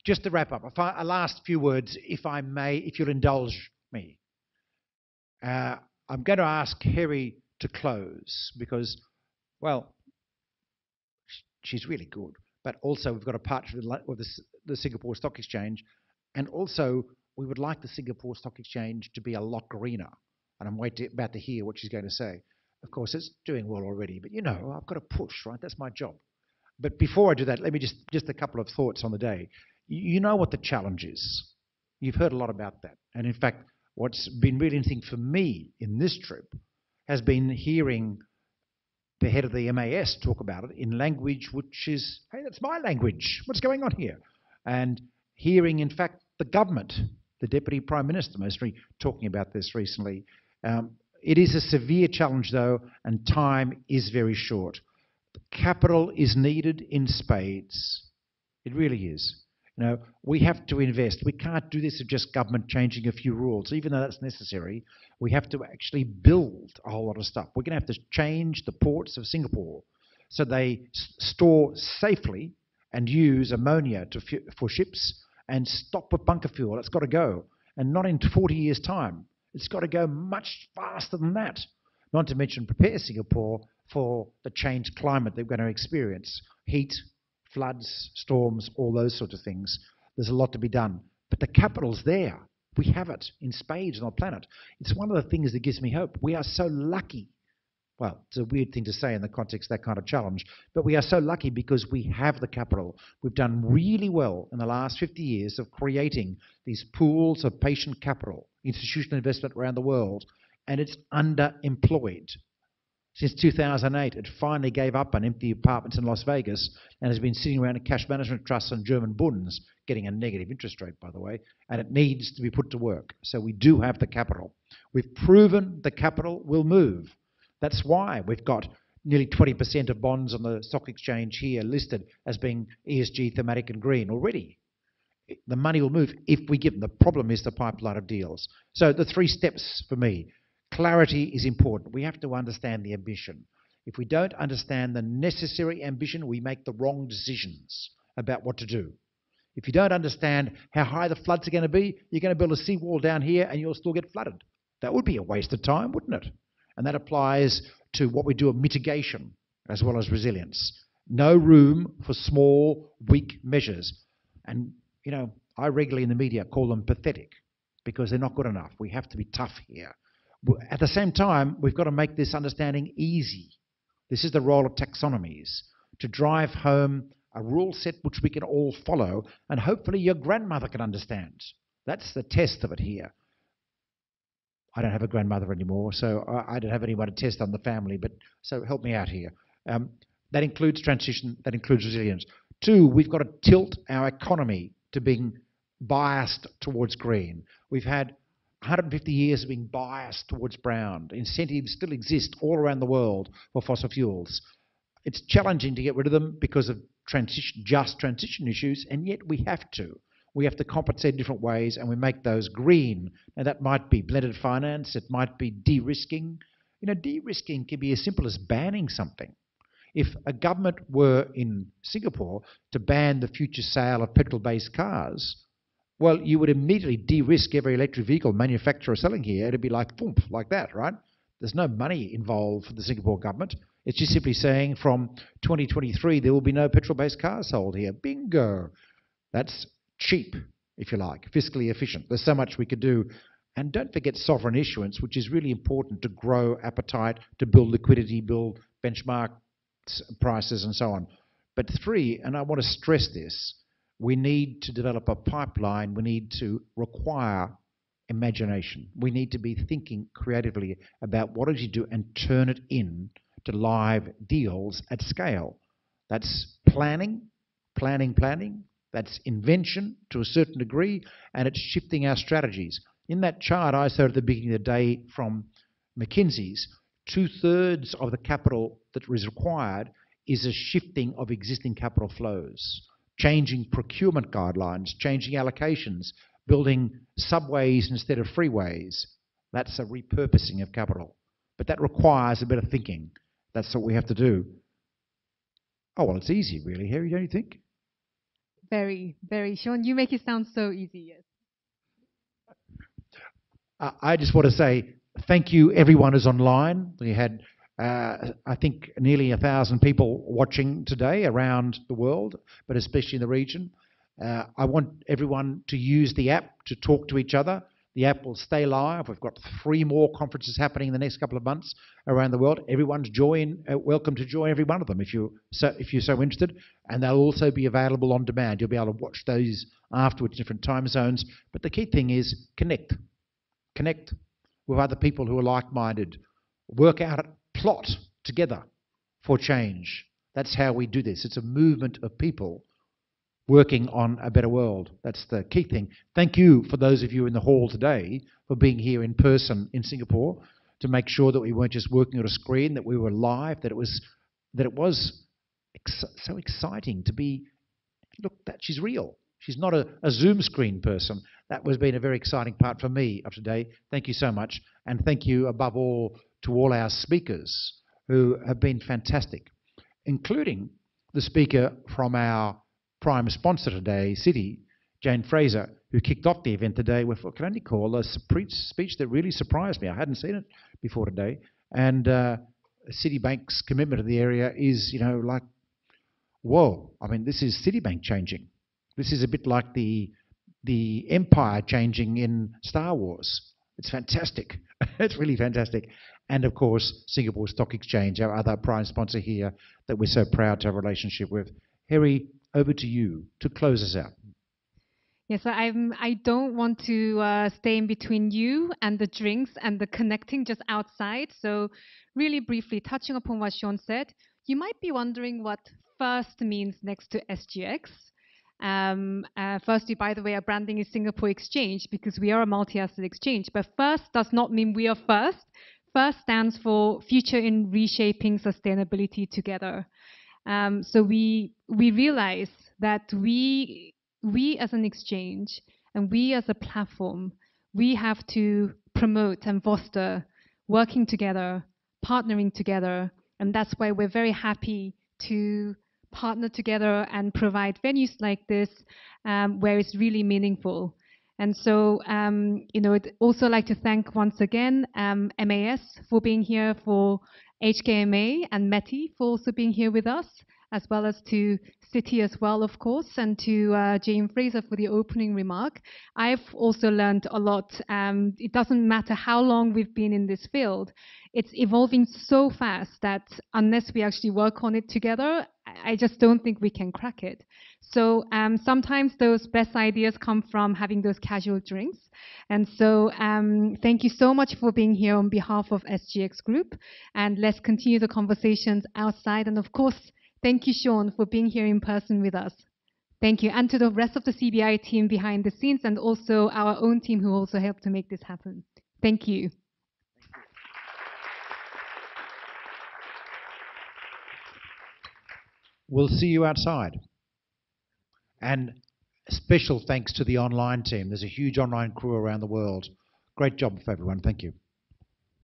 just to wrap up, a last few words, if I may, if you'll indulge me. I'm going to ask Harry to close because, well, she's really good. But also we've got a partnership with the Singapore Stock Exchange. And also we would like the Singapore Stock Exchange to be a lot greener. And I'm about to hear what she's going to say. Of course, it's doing well already. But, you know, I've got to push, right? That's my job. But before I do that, let me just a couple of thoughts on the day. You know what the challenge is. You've heard a lot about that. And in fact, what's been really interesting for me in this trip has been hearing the head of the MAS talk about it in language which is, hey, that's my language. What's going on here? And hearing, in fact, the government, the Deputy Prime Minister mostly talking about this recently. It is a severe challenge, though, and time is very short. Capital is needed in spades. It really is. You know, we have to invest. We can't do this with just government changing a few rules. Even though that's necessary, we have to actually build a whole lot of stuff. We're going to have to change the ports of Singapore so they store safely and use ammonia for ships and stop with bunker fuel. It's got to go. And not in 40 years' time. It's got to go much faster than that. Not to mention prepare Singapore for the changed climate they're going to experience. Heat, floods, storms, all those sorts of things. There's a lot to be done. But the capital's there. We have it in spades on our planet. It's one of the things that gives me hope. We are so lucky. Well, it's a weird thing to say in the context of that kind of challenge, but we are so lucky because we have the capital. We've done really well in the last 50 years of creating these pools of patient capital, institutional investment around the world, and it's underemployed. Since 2008, it finally gave up on empty apartments in Las Vegas and has been sitting around in cash management trusts and German bunds, getting a negative interest rate, by the way, and it needs to be put to work. So we do have the capital. We've proven the capital will move. That's why we've got nearly 20% of bonds on the stock exchange here listed as being ESG, thematic, and green already. The money will move if we give them. The problem is the pipeline of deals. So the 3 steps for me. Clarity is important. We have to understand the ambition. If we don't understand the necessary ambition, we make the wrong decisions about what to do. If you don't understand how high the floods are going to be, you're going to build a seawall down here and you'll still get flooded. That would be a waste of time, wouldn't it? And that applies to what we do of mitigation as well as resilience. No room for small, weak measures. And, you know, I regularly in the media call them pathetic because they're not good enough. We have to be tough here. At the same time, we've got to make this understanding easy. This is the role of taxonomies, to drive home a rule set which we can all follow and hopefully your grandmother can understand. That's the test of it here. I don't have a grandmother anymore, so I don't have anyone to test on the family, but so help me out here. That includes transition, that includes resilience. 2, we've got to tilt our economy to being biased towards green. We've had 150 years of being biased towards brown. Incentives still exist all around the world for fossil fuels. It's challenging to get rid of them because of just transition issues, and yet we have to. We have to compensate in different ways, and we make those green. And that might be blended finance. It might be de-risking. You know, de-risking can be as simple as banning something. If a government were in Singapore to ban the future sale of petrol-based cars, well, you would immediately de-risk every electric vehicle manufacturer selling here. It'd be like, boom, like that, right? There's no money involved for the Singapore government. It's just simply saying from 2023, there will be no petrol-based cars sold here. Bingo. That's cheap, if you like, fiscally efficient. There's so much we could do. And don't forget sovereign issuance, which is really important to grow appetite, to build liquidity, build benchmark prices and so on. But 3, and I want to stress this, we need to develop a pipeline. We need to require imagination. We need to be thinking creatively about what do you do and turn it in to live deals at scale. That's planning. That's invention to a certain degree, and it's shifting our strategies. In that chart I showed at the beginning of the day from McKinsey's, 2/3 of the capital that is required is a shifting of existing capital flows, changing procurement guidelines, changing allocations, building subways instead of freeways. That's a repurposing of capital. But that requires a bit of thinking. That's what we have to do. Oh, well, it's easy, really, Harry, don't you think? Very, very. Sean, you make it sound so easy. Yes. I just want to say thank you, everyone who's online. We had, I think, nearly 1,000 people watching today around the world, but especially in the region. I want everyone to use the app to talk to each other. The app will stay live. We've got 3 more conferences happening in the next couple of months around the world. Everyone's welcome to join every one of them if you're so interested. And they'll also be available on demand. You'll be able to watch those afterwards, different time zones. But the key thing is connect. Connect with other people who are like-minded. Work out, plot together for change. That's how we do this. It's a movement of people working on a better world. That's the key thing. Thank you for those of you in the hall today for being here in person in Singapore to make sure that we weren't just working on a screen, that we were live, that it was so exciting to be, look, that she's real. She's not a Zoom screen person. That has been a very exciting part for me of today. Thank you so much. And thank you above all to all our speakers who have been fantastic, including the speaker from our prime sponsor today, Citi, Jane Fraser, who kicked off the event today with what I can only call a speech that really surprised me. I hadn't seen it before today. And Citibank's commitment to the area is, like, whoa. I mean, this is Citibank changing. This is a bit like the Empire changing in Star Wars. It's fantastic. It's really fantastic. And of course, Singapore Stock Exchange, our other prime sponsor here that we're so proud to have a relationship with. Harry, over to you to close us out. Yes, I don't want to stay in between you and the drinks and the connecting just outside. So really briefly, touching upon what Sean said, you might be wondering what FIRST means next to SGX. Firstly, by the way, our branding is Singapore Exchange because we are a multi-asset exchange. But FIRST does not mean we are first. FIRST stands for Future in Reshaping Sustainability Together. So we realize that we as an exchange and we as a platform, we have to promote and foster working together, partnering together, and that's why we're very happy to partner together and provide venues like this where it's really meaningful. And so, I'd also like to thank once again MAS for being here, for HKMA and METI for also being here with us, as well as to Citi as well, of course, and to Jane Fraser for the opening remark. I've also learned a lot. It doesn't matter how long we've been in this field. It's evolving so fast that unless we actually work on it together, I just don't think we can crack it. So sometimes those best ideas come from having those casual drinks. And so thank you so much for being here on behalf of SGX Group. And let's continue the conversations outside. And of course, thank you, Sean, for being here in person with us. Thank you. And to the rest of the CBI team behind the scenes and also our own team who also helped to make this happen. Thank you. We'll see you outside. And special thanks to the online team. There's a huge online crew around the world. Great job for everyone. Thank you.